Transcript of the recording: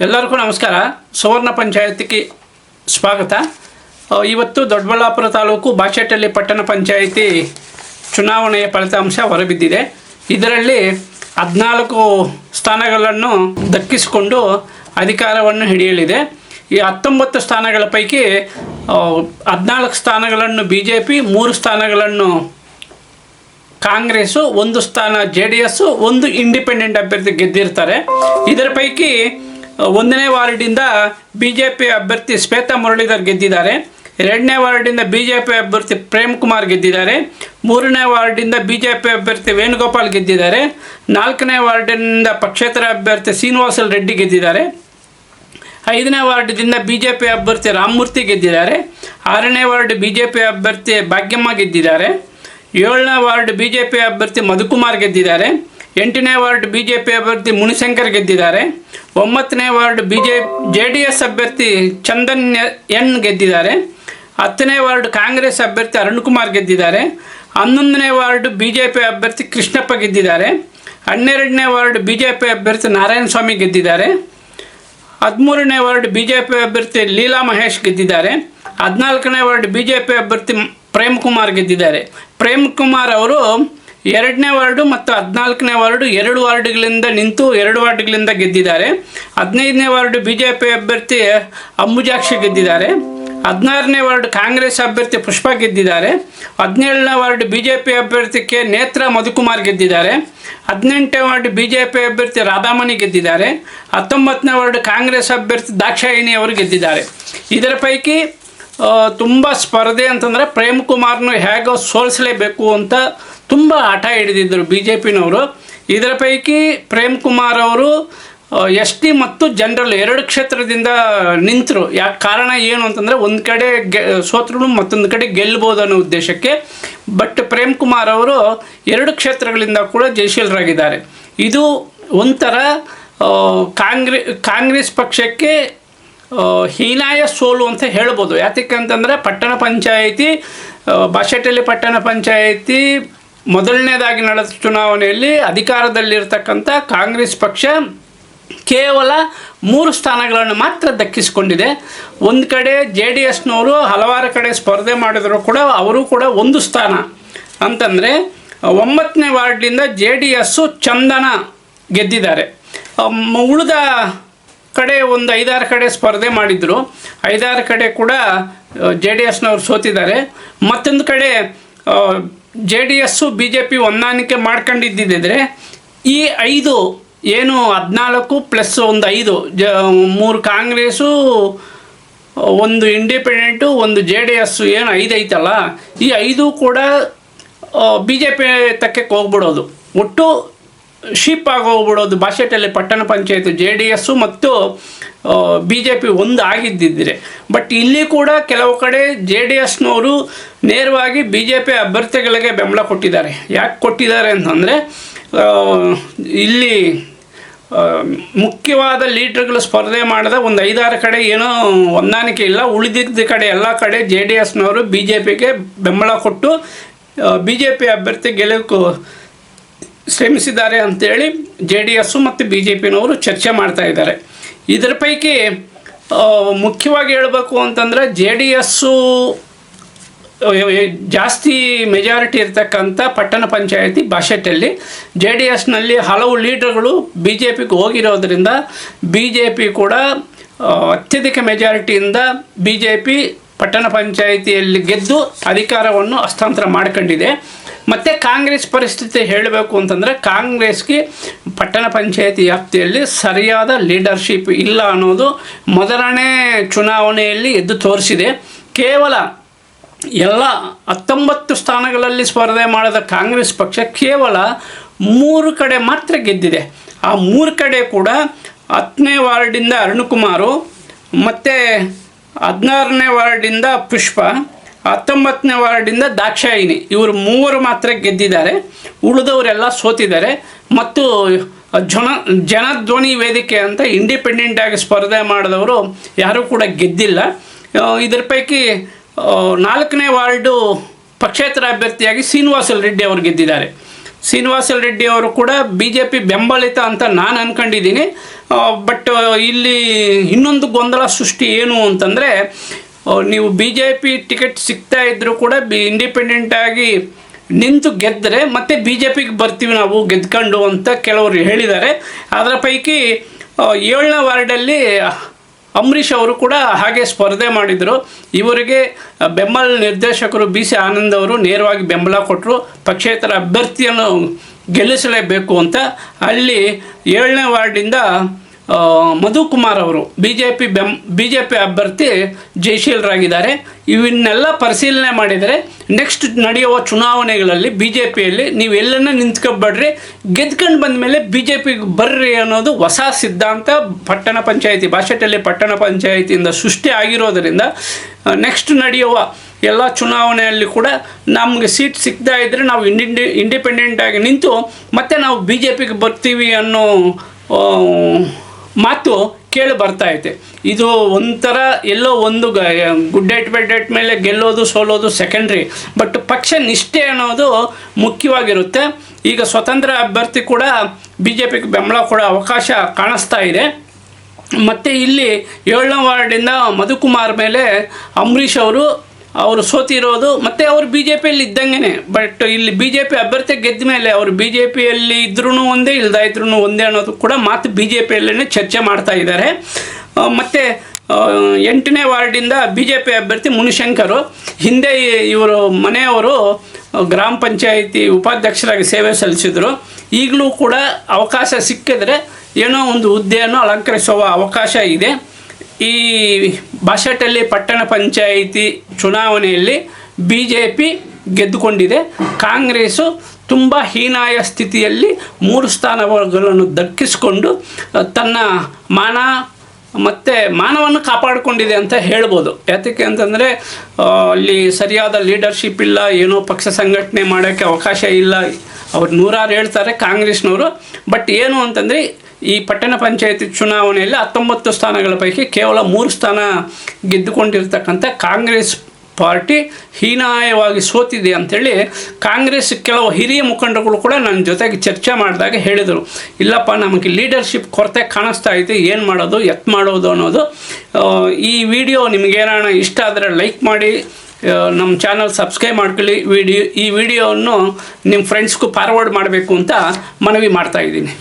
ಎಲ್ಲರಿಗೂ ನಮಸ್ಕಾರ. ಸುವರ್ಣ ಪಂಚಾಯತಿಗೆ ಸ್ವಾಗತ. ಇವತ್ತು ದೊಡ್ಡಬಳ್ಳಾಪುರ ತಾಲೂಕು ಬಾಚೇಟಳ್ಳಿ ಪಟ್ಟಣ ಪಂಚಾಯಿತಿ ಚುನಾವಣೆಯ ಫಲಿತಾಂಶ ಹೊರಬಿದ್ದಿದೆ. ಇದರಲ್ಲಿ 14 ಸ್ಥಾನಗಳನ್ನು ದಕ್ಕಿಸಿಕೊಂಡು ಅಧಿಕಾರವನ್ನು ಹಿಡಿಯಲಿದೆ. ಈ 19 ಸ್ಥಾನಗಳ ಪೈಕಿ 14 ಸ್ಥಾನಗಳನ್ನು BJP, 3 ಸ್ಥಾನಗಳನ್ನು ಕಾಂಗ್ರೆಸ್ಸು, 1 ಸ್ಥಾನ JDS, 1 ಇಂಡಿಪೆಂಡೆಂಟ್ ಅಭ್ಯರ್ಥಿ ಗೆದ್ದಿರ್ತಾರೆ. ಇದರ ಪೈಕಿ 1ನೇ ವಾರ್ಡಿಂದ BJP ಅಭ್ಯರ್ಥಿ ಶ್ವೇತಾ ಮುರಳೀಧರ್ ಗೆದ್ದಿದ್ದಾರೆ. 2ನೇ ವಾರ್ಡಿಂದ BJP ಅಭ್ಯರ್ಥಿ ಪ್ರೇಮ್ ಕುಮಾರ್ ಗೆದ್ದಿದ್ದಾರೆ. 3ನೇ ವಾರ್ಡಿಂದ BJP ಅಭ್ಯರ್ಥಿ ವೇಣುಗೋಪಾಲ್ ಗೆದ್ದಿದ್ದಾರೆ. 4ನೇ ವಾರ್ಡಿನಿಂದ ಪಕ್ಷೇತರ ಅಭ್ಯರ್ಥಿ ಶ್ರೀನಿವಾಸ ರೆಡ್ಡಿ ಗೆದ್ದಿದ್ದಾರೆ. 5ನೇ ವಾರ್ಡ್ದಿಂದ BJP ಅಭ್ಯರ್ಥಿ ರಾಮಮೂರ್ತಿ ಗೆದ್ದಿದ್ದಾರೆ. 6ನೇ ವಾರ್ಡ್ BJP ಅಭ್ಯರ್ಥಿ ಭಾಗ್ಯಮ್ಮ ಗೆದ್ದಿದ್ದಾರೆ. 7ನೇ ವಾರ್ಡ್ BJP ಅಭ್ಯರ್ಥಿ ಮಧುಕುಮಾರ್ ಗೆದ್ದಿದ್ದಾರೆ. 8ನೇ ವಾರ್ಡ್ BJP ಅಭ್ಯರ್ಥಿ ಮುನಿಶಂಕರ್ ಗೆದ್ದಿದ್ದಾರೆ. 9ನೇ ವಾರ್ಡ್ JDS ಅಭ್ಯರ್ಥಿ ಚಂದನ್ ಎನ್ ಗೆದ್ದಿದ್ದಾರೆ. 10ನೇ ವಾರ್ಡ್ ಕಾಂಗ್ರೆಸ್ ಅಭ್ಯರ್ಥಿ ಅರುಣ್ ಕುಮಾರ್ ಗೆದ್ದಿದ್ದಾರೆ. 11ನೇ ವಾರ್ಡ್ BJP ಅಭ್ಯರ್ಥಿ ಕೃಷ್ಣಪ್ಪ ಗೆದ್ದಿದ್ದಾರೆ. 12ನೇ ವಾರ್ಡ್ BJP ಅಭ್ಯರ್ಥಿ ನಾರಾಯಣ ಸ್ವಾಮಿ ಗೆದ್ದಿದ್ದಾರೆ. 13ನೇ ವಾರ್ಡ್ BJP ಅಭ್ಯರ್ಥಿ ಲೀಲಾ ಮಹೇಶ್ ಗೆದ್ದಿದ್ದಾರೆ. 14ನೇ ವಾರ್ಡ್ BJP ಅಭ್ಯರ್ಥಿ ಪ್ರೇಮ್ ಕುಮಾರ್ ಗೆದ್ದಿದ್ದಾರೆ. ಪ್ರೇಮ್ ಕುಮಾರ್ ಅವರು 2ನೇ ವಾರ್ಡು ಮತ್ತು 14ನೇ ವಾರ್ಡು 2 ವಾರ್ಡ್ಗಳಿಂದ ನಿಂತು 2 ವಾರ್ಡ್ಗಳಿಂದ ಗೆದ್ದಿದ್ದಾರೆ. 15ನೇ ವಾರ್ಡು BJP ಅಭ್ಯರ್ಥಿ ಅಂಬುಜಾಕ್ಷಿ ಗೆದ್ದಿದ್ದಾರೆ. 16ನೇ ವಾರ್ಡ್ ಕಾಂಗ್ರೆಸ್ ಅಭ್ಯರ್ಥಿ ಪುಷ್ಪ ಗೆದ್ದಿದ್ದಾರೆ. 17ನೇ ವಾರ್ಡ್ BJP ಅಭ್ಯರ್ಥಿ ನೇತ್ರ ಮಧುಕುಮಾರ್ ಗೆದ್ದಿದ್ದಾರೆ. 18ನೇ ವಾರ್ಡ್ BJP ಅಭ್ಯರ್ಥಿ ರಾಧಾಮಣಿ ಗೆದ್ದಿದ್ದಾರೆ. 19ನೇ ವಾರ್ಡ್ ಕಾಂಗ್ರೆಸ್ ಅಭ್ಯರ್ಥಿ ದಾಕ್ಷಾಯಿಣಿ ಅವರು ಗೆದ್ದಿದ್ದಾರೆ. ಇದರ ಪೈಕಿ ತುಂಬ ಸ್ಪರ್ಧೆ ಅಂತಂದರೆ ಪ್ರೇಮ್ ಕುಮಾರ್ನು ಹೇಗೋ ಸೋಲಿಸಲೇಬೇಕು ಅಂತ ತುಂಬ ಹಠ ಹಿಡಿದಿದ್ದರು BJPನವರು. ಇದರ ಪೈಕಿ ಪ್ರೇಮ್ ಕುಮಾರ್ ಅವರು ST ಮತ್ತು ಜನರಲ್ 2 ಕ್ಷೇತ್ರದಿಂದ ನಿಂತರು. ಯಾಕೆ ಕಾರಣ ಏನು ಅಂತಂದರೆ ಒಂದು ಕಡೆ ಸೋತರು, ಮತ್ತೊಂದು ಕಡೆ ಗೆಲ್ಬೋದು ಅನ್ನೋ ಉದ್ದೇಶಕ್ಕೆ. ಬಟ್ ಪ್ರೇಮ್ ಕುಮಾರ್ ಅವರು 2 ಕ್ಷೇತ್ರಗಳಿಂದ ಕೂಡ ಜಯಶೀಲರಾಗಿದ್ದಾರೆ. ಇದು ಒಂಥರ ಕಾಂಗ್ರೆಸ್ ಪಕ್ಷಕ್ಕೆ ಹೀನಾಯ ಸೋಲು ಅಂತ ಹೇಳ್ಬೋದು. ಯಾತಕ್ಕೆ ಅಂತಂದರೆ ಪಟ್ಟಣ ಪಂಚಾಯಿತಿ ಬಾಚೇಟಳ್ಳಿ ಪಟ್ಟಣ ಪಂಚಾಯಿತಿ ಮೊದಲನೇದಾಗಿ ನಡೆದ ಚುನಾವಣೆಯಲ್ಲಿ ಅಧಿಕಾರದಲ್ಲಿರ್ತಕ್ಕಂಥ ಕಾಂಗ್ರೆಸ್ ಪಕ್ಷ ಕೇವಲ 3 ಸ್ಥಾನಗಳನ್ನು ಮಾತ್ರ ದಕ್ಕಿಸಿಕೊಂಡಿದೆ. ಒಂದು ಕಡೆ JDSನವರು ಹಲವಾರು ಕಡೆ ಸ್ಪರ್ಧೆ ಮಾಡಿದರೂ ಕೂಡ ಅವರು ಕೂಡ 1 ಸ್ಥಾನ ಅಂತಂದರೆ 9ನೇ ವಾರ್ಡ್ನಿಂದ JDS ಚಂದನ ಗೆದ್ದಿದ್ದಾರೆ. ಉಳಿದ ಕಡೆ ಒಂದು 5-6 ಕಡೆ ಸ್ಪರ್ಧೆ ಮಾಡಿದರು. 5-6 ಕಡೆ ಕೂಡ JDSನವರು ಸೋತಿದ್ದಾರೆ. ಮತ್ತೊಂದು ಕಡೆ JDS BJP ಹೊಂದಾಣಿಕೆ ಮಾಡ್ಕೊಂಡಿದ್ದಿದ್ರೆ ಈ 5 ಏನು 14 ಪ್ಲಸ್ ಒಂದು 5 3 ಕಾಂಗ್ರೆಸ್ಸು, 1 ಇಂಡಿಪೆಂಡೆಂಟು, 1 JDS ಏನು 5 ಐತಲ್ಲ, ಈ 5 ಕೂಡ BJP ತಕ್ಕಕ್ಕೆ ಹೋಗ್ಬಿಡೋದು, ಒಟ್ಟು ಶಿಪ್ ಆಗಿ ಹೋಗ್ಬಿಡೋದು. ಬಾಚೇಟಳ್ಳಿ ಪಟ್ಟಣ ಪಂಚಾಯತ್ JDS ಮತ್ತು BJP ಒಂದು ಆಗಿದ್ದಿದ್ರೆ. ಬಟ್ ಇಲ್ಲಿ ಕೂಡ ಕೆಲವು ಕಡೆ JDSನವರು ನೇರವಾಗಿ BJP ಅಭ್ಯರ್ಥಿಗಳಿಗೆ ಬೆಂಬಲ ಕೊಟ್ಟಿದ್ದಾರೆ. ಯಾಕೆ ಕೊಟ್ಟಿದ್ದಾರೆ ಅಂತಂದರೆ ಇಲ್ಲಿ ಮುಖ್ಯವಾದ ಲೀಡರ್ಗಳು ಸ್ಪರ್ಧೆ ಮಾಡಿದ ಒಂದು 5-6 ಕಡೆ ಏನೋ ಹೊಂದಾಣಿಕೆ ಇಲ್ಲ. ಉಳಿದಿದ್ದ ಕಡೆ ಎಲ್ಲ ಕಡೆ JDSನವರು BJPಗೆ ಬೆಂಬಲ ಕೊಟ್ಟು BJP ಅಭ್ಯರ್ಥಿ ಗೆಲುವು ಶ್ರಮಿಸಿದ್ದಾರೆ ಅಂಥೇಳಿ JDS ಮತ್ತು BJPನವರು ಚರ್ಚೆ ಮಾಡ್ತಾ ಇದ್ದಾರೆ. ಇದರ ಪೈಕಿ ಮುಖ್ಯವಾಗಿ ಹೇಳಬೇಕು ಅಂತಂದರೆ JDSಸು ಜಾಸ್ತಿ ಮೆಜಾರಿಟಿ ಇರ್ತಕ್ಕಂಥ ಪಟ್ಟಣ ಪಂಚಾಯಿತಿ ಬಾಚೇಟಳ್ಳಿ. JDSನಲ್ಲಿ ಹಲವು ಲೀಡರ್ಗಳು BJPಗೆ ಹೋಗಿರೋದ್ರಿಂದ BJP ಕೂಡ ಅತ್ಯಧಿಕ ಮೆಜಾರಿಟಿಯಿಂದ BJP ಪಟ್ಟಣ ಪಂಚಾಯಿತಿಯಲ್ಲಿ ಗೆದ್ದು ಅಧಿಕಾರವನ್ನು ಹಸ್ತಾಂತರ ಮಾಡ್ಕೊಂಡಿದೆ. ಮತ್ತು ಕಾಂಗ್ರೆಸ್ ಪರಿಸ್ಥಿತಿ ಹೇಳಬೇಕು ಅಂತಂದರೆ ಕಾಂಗ್ರೆಸ್ಗೆ ಪಟ್ಟಣ ಪಂಚಾಯಿತಿ ವ್ಯಾಪ್ತಿಯಲ್ಲಿ ಸರಿಯಾದ ಲೀಡರ್ಶಿಪ್ ಇಲ್ಲ ಅನ್ನೋದು ಮೊದಲನೇ ಚುನಾವಣೆಯಲ್ಲಿ ಎದ್ದು ತೋರಿಸಿದೆ. ಕೇವಲ ಎಲ್ಲ 19 ಸ್ಥಾನಗಳಲ್ಲಿ ಸ್ಪರ್ಧೆ ಮಾಡಿದ ಕಾಂಗ್ರೆಸ್ ಪಕ್ಷ ಕೇವಲ 3 ಕಡೆ ಮಾತ್ರ ಗೆದ್ದಿದೆ. ಆ 3 ಕಡೆ ಕೂಡ 10ನೇ ವಾರ್ಡಿಂದ ಅರುಣ್ ಕುಮಾರು, ಮತ್ತು 16ನೇ ವಾರ್ಡಿಂದ ಪುಷ್ಪ, 19ನೇ ವಾರ್ಡಿಂದ ದಾಕ್ಷಾಯಿಣಿ, ಇವರು 3 ಮಾತ್ರ ಗೆದ್ದಿದ್ದಾರೆ. ಉಳಿದವರೆಲ್ಲ ಸೋತಿದ್ದಾರೆ. ಮತ್ತು ಜನಧ್ವನಿ ವೇದಿಕೆ ಅಂತ ಇಂಡಿಪೆಂಡೆಂಟಾಗಿ ಸ್ಪರ್ಧೆ ಮಾಡಿದವರು ಯಾರೂ ಕೂಡ ಗೆದ್ದಿಲ್ಲ. ಇದರ ಪೈಕಿ 4ನೇ ವಾರ್ಡು ಪಕ್ಷೇತರ ಅಭ್ಯರ್ಥಿಯಾಗಿ ಶ್ರೀನಿವಾಸ ರೆಡ್ಡಿ ಅವರು ಗೆದ್ದಿದ್ದಾರೆ. ಶ್ರೀನಿವಾಸ ರೆಡ್ಡಿ ಅವರು ಕೂಡ BJP ಬೆಂಬಲಿತ ಅಂತ ನಾನು ಅಂದ್ಕೊಂಡಿದ್ದೀನಿ. ಬಟ್ ಇಲ್ಲಿ ಇನ್ನೊಂದು ಗೊಂದಲ ಸೃಷ್ಟಿ ಏನು ಅಂತಂದರೆ, ನೀವು BJP ಟಿಕೆಟ್ ಸಿಗ್ತಾ ಇದ್ದರೂ ಕೂಡ ಇಂಡಿಪೆಂಡೆಂಟಾಗಿ ನಿಂತು ಗೆದ್ದರೆ ಮತ್ತೆ BJPಗೆ ಬರ್ತೀವಿ ನಾವು ಗೆದ್ಕೊಂಡು ಅಂತ ಕೆಲವರು ಹೇಳಿದ್ದಾರೆ. ಅದರ ಪೈಕಿ 7ನೇ ವಾರ್ಡಲ್ಲಿ ಅಂಬರೀಷ್ ಅವರು ಕೂಡ ಹಾಗೆ ಸ್ಪರ್ಧೆ ಮಾಡಿದರು. ಇವರಿಗೆ ಬೆಂಬಲ ನಿರ್ದೇಶಕರು BC ಆನಂದ್ ಅವರು ನೇರವಾಗಿ ಬೆಂಬಲ ಕೊಟ್ಟರು, ಪಕ್ಷೇತರ ಅಭ್ಯರ್ಥಿಯನ್ನು ಗೆಲ್ಲಿಸಲೇಬೇಕು ಅಂತ. ಅಲ್ಲಿ 7ನೇ ವಾರ್ಡಿಂದ ಮಧುಕುಮಾರ್ ಅವರು BJP ಅಭ್ಯರ್ಥಿ ಜಯಶೀಲರಾಗಿದ್ದಾರೆ. ಇವನ್ನೆಲ್ಲ ಪರಿಶೀಲನೆ ಮಾಡಿದರೆ ನೆಕ್ಸ್ಟ್ ನಡೆಯುವ ಚುನಾವಣೆಗಳಲ್ಲಿ BJPಯಲ್ಲಿ ನೀವು ಎಲ್ಲನ್ನ ನಿಂತ್ಕೊಬೇಡ್ರಿ, ಗೆದ್ಕೊಂಡು ಬಂದ ಮೇಲೆ BJPಗೆ ಬರ್ರಿ ಅನ್ನೋದು ಹೊಸ ಸಿದ್ಧಾಂತ ಪಟ್ಟಣ ಪಂಚಾಯಿತಿ ಬಾಸಟಳ್ಳಿ ಪಟ್ಟಣ ಪಂಚಾಯಿತಿಯಿಂದ ಸೃಷ್ಟಿ ಆಗಿರೋದರಿಂದ ನೆಕ್ಸ್ಟ್ ನಡೆಯುವ ಎಲ್ಲ ಚುನಾವಣೆಯಲ್ಲಿ ಕೂಡ ನಮಗೆ ಸೀಟ್ ಸಿಗ್ತಾ ಇದ್ದರೆ ನಾವು ಇಂಡಿಪೆಂಡೆಂಟಾಗಿ ನಿಂತು ಮತ್ತೆ ನಾವು BJPಗೆ ಬರ್ತೀವಿ ಅನ್ನೋ ಮಾತು ಕೇಳಿ ಬರ್ತಾ ಐತೆ. ಇದು ಒಂಥರ ಎಲ್ಲೋ ಒಂದು ಗುಡ್ಡೇಟ್ ಬೆಡ್ಡೇಟ್ ಮೇಲೆ ಗೆಲ್ಲೋದು ಸೋಲೋದು ಸೆಕೆಂಡ್ರಿ, ಬಟ್ ಪಕ್ಷ ನಿಷ್ಠೆ ಅನ್ನೋದು ಮುಖ್ಯವಾಗಿರುತ್ತೆ. ಈಗ ಸ್ವತಂತ್ರ ಅಭ್ಯರ್ಥಿ ಕೂಡ BJPಗೆ ಬೆಂಬಲ ಕೊಡೋ ಅವಕಾಶ ಕಾಣಿಸ್ತಾ ಇದೆ. ಮತ್ತು ಇಲ್ಲಿ 7ನೇ ವಾರ್ಡಿಂದ ಮಧುಕುಮಾರ್ ಮೇಲೆ ಅಂಬರೀಷ್ ಅವರು ಸೋತಿರೋದು, ಮತ್ತು ಅವರು BJPಯಲ್ಲಿ ಇದ್ದಂಗೆ. ಬಟ್ ಇಲ್ಲಿ BJP ಅಭ್ಯರ್ಥಿ ಗೆದ್ದ ಮೇಲೆ ಅವರು BJPಯಲ್ಲಿ ಇದ್ರೂ ಒಂದೇ ಇಲ್ದಾ ಇದ್ರೂ ಒಂದೇ ಅನ್ನೋದು ಕೂಡ ಮಾತು BJPಯಲ್ಲೇ ಚರ್ಚೆ ಮಾಡ್ತಾ ಇದ್ದಾರೆ. ಮತ್ತು 8ನೇ ವಾರ್ಡಿಂದ BJP ಅಭ್ಯರ್ಥಿ ಮುನಿಶಂಕರು, ಹಿಂದೆ ಇವರು ಮನೆಯವರು ಗ್ರಾಮ ಪಂಚಾಯಿತಿ ಉಪಾಧ್ಯಕ್ಷರಾಗಿ ಸೇವೆ ಸಲ್ಲಿಸಿದರು. ಈಗಲೂ ಕೂಡ ಅವಕಾಶ ಸಿಕ್ಕಿದ್ರೆ ಏನೋ ಒಂದು ಹುದ್ದೆಯನ್ನು ಅಲಂಕರಿಸುವ ಅವಕಾಶ ಇದೆ. ಈ ಬಾಸಟಳ್ಳಿ ಪಟ್ಟಣ ಪಂಚಾಯಿತಿ ಚುನಾವಣೆಯಲ್ಲಿ BJP ಗೆದ್ದುಕೊಂಡಿದೆ. ಕಾಂಗ್ರೆಸ್ಸು ತುಂಬ ಹೀನಾಯ ಸ್ಥಿತಿಯಲ್ಲಿ 3 ಸ್ಥಾನಗಳನ್ನು ದಕ್ಕಿಸಿಕೊಂಡು ತನ್ನ ಮಾನವನ್ನು ಕಾಪಾಡಿಕೊಂಡಿದೆ ಅಂತ ಹೇಳ್ಬೋದು. ಯಾತಕ್ಕೆ ಅಂತಂದರೆ ಅಲ್ಲಿ ಸರಿಯಾದ ಲೀಡರ್ಶಿಪ್ ಇಲ್ಲ, ಏನೋ ಪಕ್ಷ ಸಂಘಟನೆ ಮಾಡೋಕ್ಕೆ ಅವಕಾಶ ಇಲ್ಲ, ಅವ್ರು 100 ಹೇಳ್ತಾರೆ ಕಾಂಗ್ರೆಸ್ನವರು. ಬಟ್ ಏನು ಅಂತಂದರೆ ಈ ಪಟ್ಟಣ ಪಂಚಾಯತಿ ಚುನಾವಣೆಯಲ್ಲಿ 19 ಸ್ಥಾನಗಳ ಪೈಕಿ ಕೇವಲ 3 ಸ್ಥಾನ ಗೆದ್ದುಕೊಂಡಿರ್ತಕ್ಕಂಥ ಕಾಂಗ್ರೆಸ್ ಪಾರ್ಟಿ ಹೀನಾಯವಾಗಿ ಸೋತಿದೆ ಅಂಥೇಳಿ ಕಾಂಗ್ರೆಸ್ ಕೆಲವು ಹಿರಿಯ ಮುಖಂಡರುಗಳು ಕೂಡ ನನ್ನ ಜೊತೆಗೆ ಚರ್ಚೆ ಮಾಡಿದಾಗ ಹೇಳಿದರು, ಇಲ್ಲಪ್ಪ ನಮಗೆ ಲೀಡರ್ಶಿಪ್ ಕೊರತೆ ಕಾಣಿಸ್ತಾ ಐತೆ, ಏನು ಮಾಡೋದು ಮಾಡೋದು ಅನ್ನೋದು. ಈ ವಿಡಿಯೋ ನಿಮಗೇನಾನ ಇಷ್ಟ ಆದರೆ ಲೈಕ್ ಮಾಡಿ, ನಮ್ಮ ಚಾನಲ್ ಸಬ್ಸ್ಕ್ರೈಬ್ ಮಾಡ್ಕೊಳ್ಳಿ. ಈ ವಿಡಿಯೋವನ್ನು ನಿಮ್ಮ ಫ್ರೆಂಡ್ಸ್ಗೂ ಫಾರ್ವರ್ಡ್ ಮಾಡಬೇಕು ಅಂತ ಮನವಿ ಮಾಡ್ತಾಯಿದ್ದೀನಿ.